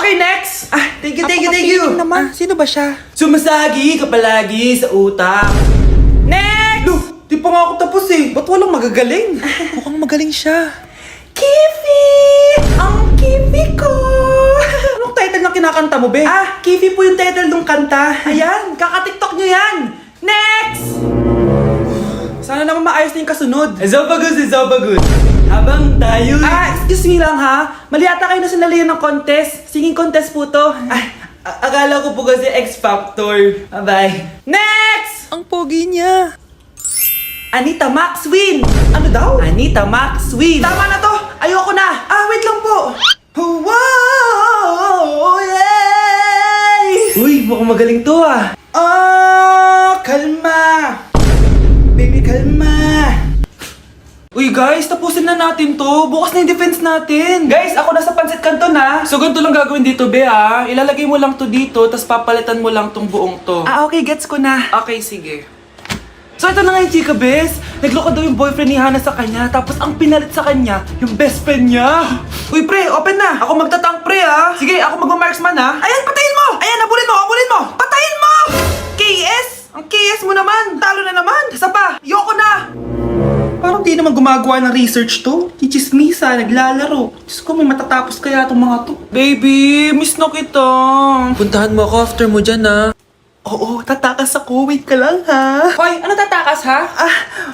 Okay, next! Thank you. naman. Sino ba siya? Sumasagi ka palagi sa utak. Next! Look, di pa nga ako tapos eh. Ba't walang magagaling? Mukhang magaling siya. Kifi! Ang Kifi ko! Anong title ng kinakanta mo, be? Kifi po yung title ng kanta. Ayan, kaka-tiktok nyo yan! Next! Sana naman maayos na yung kasunod. Zobagus. Habang tayo... Excuse me lang ha. Mali ata kayo na sinalihan ng contest. Singing contest po to. Akala ko po kasi X Factor. Bye. Next! Ang pogi niya. Anita Max win! Ano daw? Anita Max win! Tama na to. Ayoko na. Wait lang po. Wow! Yay! Uy, mukhang magaling to Kalma. Baby, kalma. Uy guys, tapusin na natin to. Bukas na yung defense natin. Guys, ako nasa Pancit Canton ha. So ganito lang gagawin dito, be ha. Ilalagay mo lang to dito, tapos papalitan mo lang tong buong to. Okay, gets ko na. Okay, sige. So ito na nga yung chika, bes. Nagloko daw yung boyfriend ni Hana sa kanya, tapos ang pinalit sa kanya, yung best friend niya. Uy, pre, open na. Ako magtatank, pre, ha. Sige, ako magmamarksman, ha. Ayan, patayin mo. Ayan, habulin mo. Patayin mo! KS! Ang KS mo naman. Talo na naman. Isa pa. Yoko na. Parang di naman gumagawa ng research to. Chichismisa, naglalaro. Diyos ko, may matatapos kaya itong mga to. Baby, miss na kita. Puntahan mo ako after mo dyan, Oo, tatakas ako. Wait ka lang, ha? Hoy, ano tatakas, ha?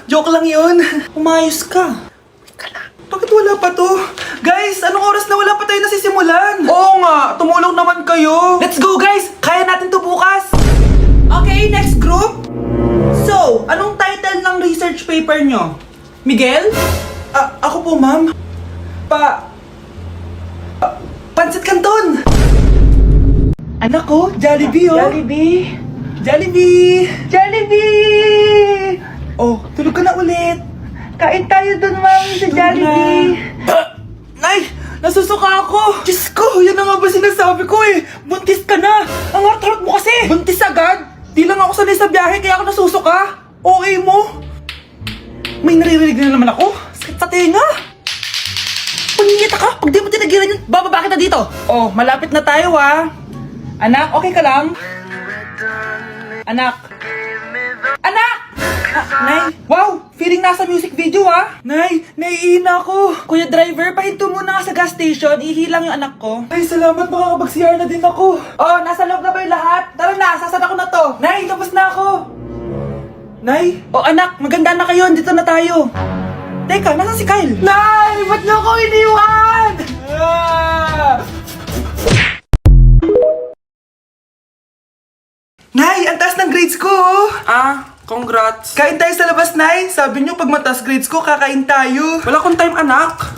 Joke lang yun. Umayos ka. Wait ka lang. Bakit wala pa to? Guys, anong oras na wala pa tayo nasisimulan? Oo nga, tumulong naman kayo. Let's go, guys! Kaya natin to bukas. Okay, next group. So, anong title ng research paper nyo? Miguel? Ako po, ma'am. Pancit Canton! Anak ko, Jollibee, oh. Jollibee! Oh, tulog ka na ulit. Kain tayo dun, ma'am, sa Jollibee. Nay, nasusuka ako. Diyos ko, yan na nga ba sinasabi ko eh. Buntis ka na. Ang harot mo kasi. Buntis agad? Di lang ako sanay sa biyahe, kaya ako nasusuka. Okay mo? May naririnig na naman ako. Sakit sa tenga. Paningita ka, pag di mo tinagilan yun, bababa kita dito. Oh, malapit na tayo, ha. Anak, okay ka lang? Anak! Nay! Wow! Feeling nasa music video, ha? Nay, naiihina ako. Kuya driver, pahinto muna nga sa gas station. Ihilang yung anak ko. Ay, salamat. Makakapag-CR na din ako. Oh, nasa loob na ba yung lahat? Tara na, sasad ako na to. Nay, tapos na ako. Nay? Oh, anak, maganda na kayo. Dito na tayo. Teka, nasa si Kyle? Nay! Ba't niyo ako iniwan? Nay, ang taas ng grades ko, oh. Congrats. Kain tayo sa labas, Nay. Sabi niyo, pag mataas grades ko, kakain tayo. Wala akong time, anak.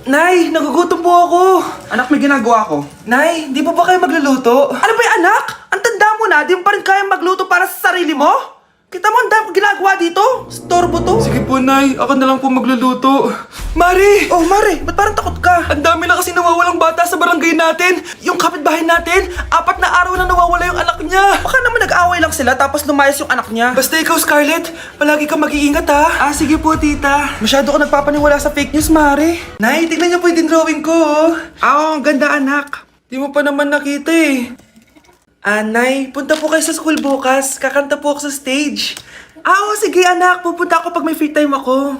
Nay, nagugutom po ako. Anak, may ginagawa ko. Nay, di po ba kayo magluluto? Ano ba yung anak? Ang tanda mo na, di mo pa rin kaya magluto para sa sarili mo? Kita mo ang dami ginagawa dito? Storbo to. Sige po, Nay. Ako na lang po magluluto. Mari! Oh, Mari, ba't parang takot ka? Ang dami na kasi nawawalang bata sa barangay natin. Yung kapitbahay natin, 4 na araw na nawawala yung anak niya. Baka naman nag-away lang sila tapos lumayas yung anak niya. Basta ikaw, Scarlett, palagi kang mag-iingat, ha? Sige po, tita. Masyado ka nagpapaniwala sa fake news, Mari. Nay, tignan niyo po yung drawing ko, oh. Ang ganda, anak. Di mo pa naman nakita, eh. Nay, punta po kayo sa school bukas. Kakanta po ako sa stage. Sige anak. Pupunta ako pag may free time ako.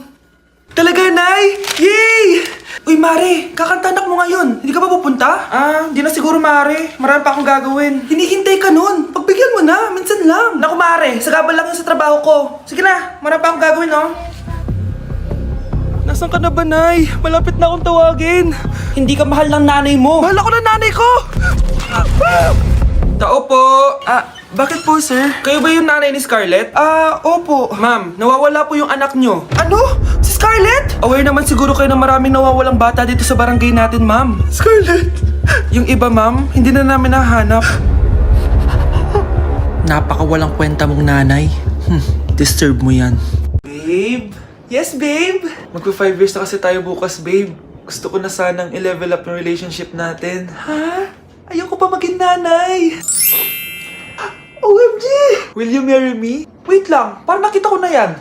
Talaga, Nay? Yay! Uy, Mare, kakanta anak mo ngayon. Hindi ka ba pupunta? Hindi na siguro, Mare. Marami pa akong gagawin. Hinihintay ka nun. Pagbigyan mo na. Minsan lang. Naku, Mare. Sagabal lang yun sa trabaho ko. Sige na. Marami pa akong gagawin, no? Nasaan ka na ba, Nay? Malapit na akong tawagin. Hindi ka mahal ng nanay mo. Mahal ako ng nanay ko! Tao po. Bakit po, sir? Kayo ba yung nanay ni Scarlett? Opo. Ma'am, nawawala po yung anak nyo. Ano? Si Scarlett? Aware naman siguro kayo na maraming nawawalang bata dito sa barangay natin, ma'am. Scarlett? Yung iba, ma'am, hindi na namin nahanap. Napakawalang kwenta mong nanay. Disturb mo yan. Babe? Yes, babe? Magpa 5 years na kasi tayo bukas, babe. Gusto ko na sanang i-level up yung relationship natin. Ha? Ayoko pa maging nanay. OMG! Will you marry me? Wait lang, parang nakita ko na yan.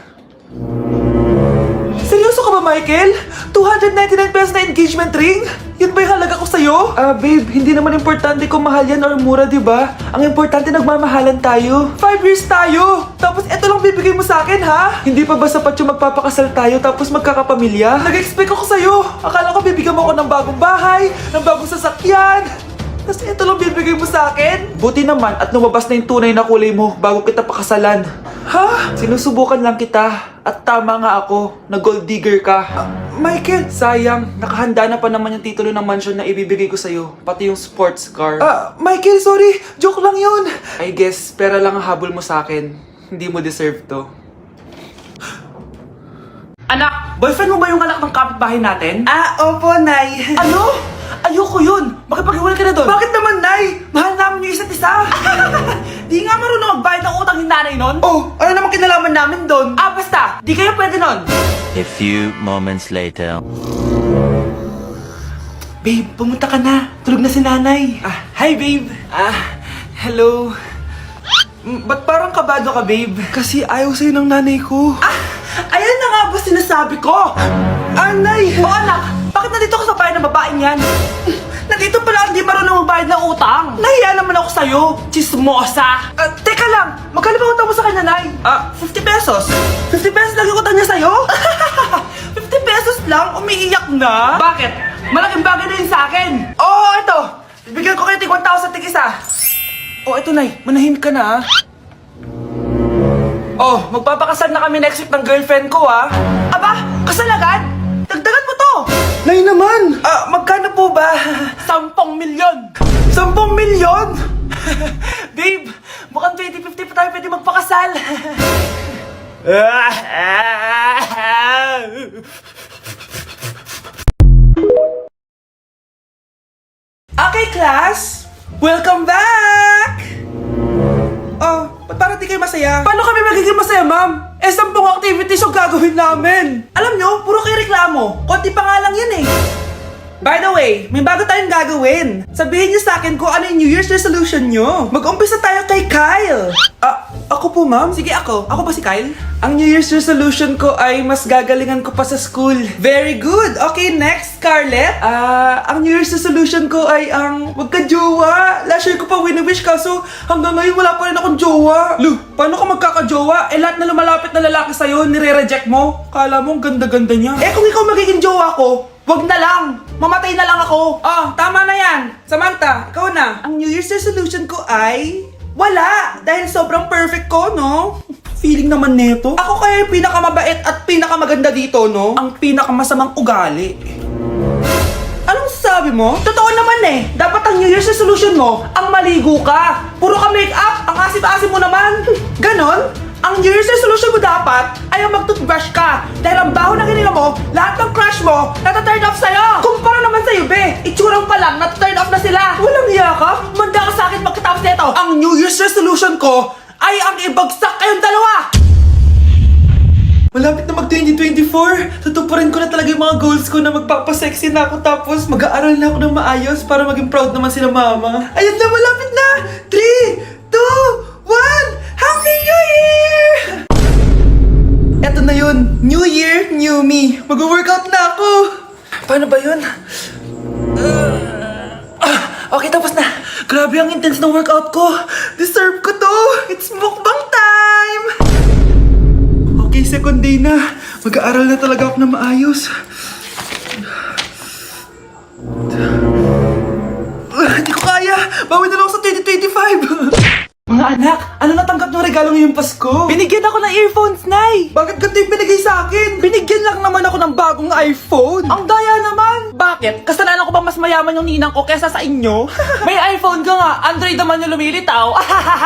Seryoso ka ba, Michael? 299 pesos na engagement ring? Yun ba yung halaga ko sa'yo? Babe, hindi naman importante kung mahal yan or mura, di ba? Ang importante, nagmamahalan tayo. 5 years tayo! Tapos eto lang bibigay mo sa akin, ha? Hindi pa ba sapat yung magpapakasal tayo tapos magkakapamilya? Nag-expect ako sa'yo. Akala ko bibigyan mo ako ng bagong bahay, ng bagong sasakyan. Tapos ito lang bibigay mo sa akin? Buti naman at lumabas na yung tunay na kulay mo bago kita pakasalan. Ha? Sinusubukan lang kita. At tama nga ako, na gold digger ka. Michael! Sayang, nakahanda na pa naman yung titulo ng mansion na ibibigay ko sa'yo. Pati yung sports car. Michael, sorry! Joke lang yun! I guess, pera lang ang habol mo sa akin. Hindi mo deserve to. Anak! Boyfriend mo ba yung anak ng kapitbahay natin? Opo, Nay. Ano? Ayoko yun! Makipaghiwalay ka na doon! Bakit naman, Nay? Mahal namin yung isa't isa! Di nga marunong magbayad ng utang yung nanay nun? Oh, ano naman kinalaman namin doon? Basta! Di kayo pwede nun! A few moments later. Babe, pumunta ka na. Tulog na si nanay. Hi, babe. Hello. Ba't parang kabado ka, babe? Kasi ayaw sa'yo ng nanay ko. Ayan na nga ba sinasabi ko? Nay! O anak, bakit nandito ka sa bahay ng babaeng yan? Nandito pala hindi marunong magbayad ng utang. Nahiya naman ako sa'yo, chismosa. Teka lang, magkano ba utang mo sa kanya, Nay? 50 pesos. 50 pesos lang yung utang niya sa'yo? 50 pesos lang? Umiiyak na? Bakit? Malaking bagay na yun sa akin. Oo, ito. Bibigyan ko kayo tig 1,000 tig isa. Ito, Nay. Manahimik ka na, magpapakasal na kami next week ng girlfriend ko, Aba, kasal agad? Dagdagan mo to! Nay naman! Magkano po ba? 10 milyon! 10 milyon? Babe, mukhang 2050 pa tayo pwede magpakasal. Okay, class! Welcome back! Ba't parang di kayo masaya? Paano kami magiging masaya, ma'am? 10 activities yung gagawin namin. Alam nyo, puro kayo reklamo. Konti pa nga lang yan eh. By the way, may bago tayong gagawin. Sabihin niyo sa akin kung ano yung New Year's resolution nyo. Mag-umpisa tayo kay Kyle. Ako po, ma'am? Sige, ako. Ako ba si Kyle? Ang New Year's resolution ko ay mas gagalingan ko pa sa school. Very good. Okay, next, Scarlett. Ang New Year's resolution ko ay ang wag ka jowa. Last year ko pa wini-wish kaso hanggang ngayon wala pa rin akong jowa. Lu, paano ka magkakajowa? Lahat na lumalapit na lalaki sa'yo, nire-reject mo. Kala mo ang ganda-ganda niya. Kung ikaw magiging jowa ko, wag na lang! Mamatay na lang ako! Tama na yan! Samantha, ikaw na! Ang New Year's resolution ko ay... wala! Dahil sobrang perfect ko, no? Feeling naman neto. Ako kaya yung pinakamabait at pinakamaganda dito, no? Ang pinakamasamang ugali. Anong sabi mo? Totoo naman eh! Dapat ang New Year's resolution mo, ang maligo ka! Puro ka make-up! Ang asim-asim mo naman! Ganon? Ang New Year's resolution mo dapat ay ang mag-toothbrush ka. Dahil ang baho na hininga mo, lahat ng crush mo, nata-turn off sa'yo. Kumpara naman sa'yo, be. Itsurang pa lang, nata-turn off na sila. Walang hiya ka? Manda ka sa akin pagkatapos nito. Ang New Year's resolution ko ay ang ibagsak kayong dalawa. Malapit na mag-2024. Tutuparin ko na talaga yung mga goals ko na magpapasexy na ako tapos mag-aaral na ako ng maayos para maging proud naman sila mama. Ayun na, malapit na. 3, 2, 1... Happy New Year! Eto na yun. New Year, new me. Mag-workout na ako. Paano ba yun? Okay, tapos na. Grabe ang intense ng workout ko. Deserve ko to. It's mukbang time. Okay, second day na. Mag-aaral na talaga ako na maayos. Hindi ko kaya. Bawi na lang ako sa 2025. Mga anak, ano natanggap ng regalo ngayong Pasko? Binigyan ako ng earphones, Nay! Bakit ganito yung binigay sa akin? Binigyan lang naman ako ng bagong iPhone! Ang daya naman! Bakit? Kasalanan ko bang mas mayaman yung ninang ko kesa sa inyo? May iPhone ka nga, Android naman yung lumilitaw!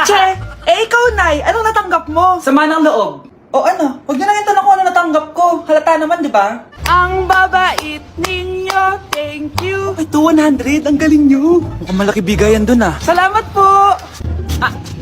Che! Ikaw, Nay, anong natanggap mo? Sama ng loob. Ano? Huwag niyo lang yung tanong kung ano natanggap ko. Halata naman, di ba? Ang babait ninyo, thank you! Ito, 100, ang galing nyo! Mukhang malaki bigayan dun Salamat po!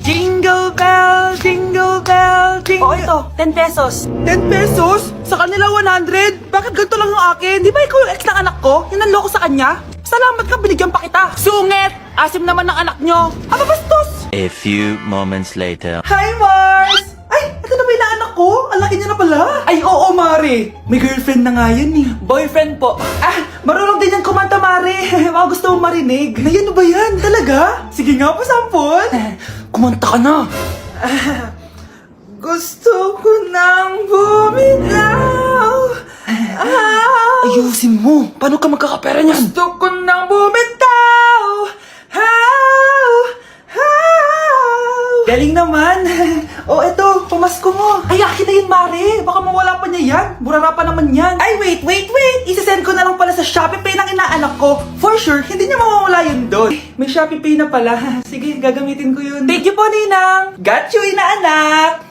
Jingle bell, jingle bell, jingle... ito, 10 pesos. 10 pesos? Sa kanila 100? Bakit ganito lang yung akin? Di ba ikaw yung ex ng anak ko? Yung nanloko sa kanya? Salamat ka, binigyan pa kita. Sungit! Asim naman ng anak nyo. Bastos! A few moments later. Hi, Mars! Ay, ito na ba yung anak ko? Ang laki niya na pala. Ay, oo, Mari. May girlfriend na nga yan eh. Boyfriend po. Marunong din yan kumanta, Mare. Baka gusto mong marinig. Nay, ano ba yan? Talaga? Sige nga po, sampol. Kumanta ka na. Gusto ko nang bumitaw. Ayusin mo. Paano ka magkakapera niyan? Gusto ko nang bumitaw. Galing naman. Oh, eto, pamasko mo. Ay, akin na yun, Mare. Baka mawala pa niya yan. Burara pa naman yan. Ay, wait. Isasend ko na lang pala sa Shopee Pay ng inaanak ko. For sure, hindi niya mawawala yun doon. May Shopee Pay na pala. Sige, gagamitin ko yun. Thank you po, Ninang. Got you, inaanak.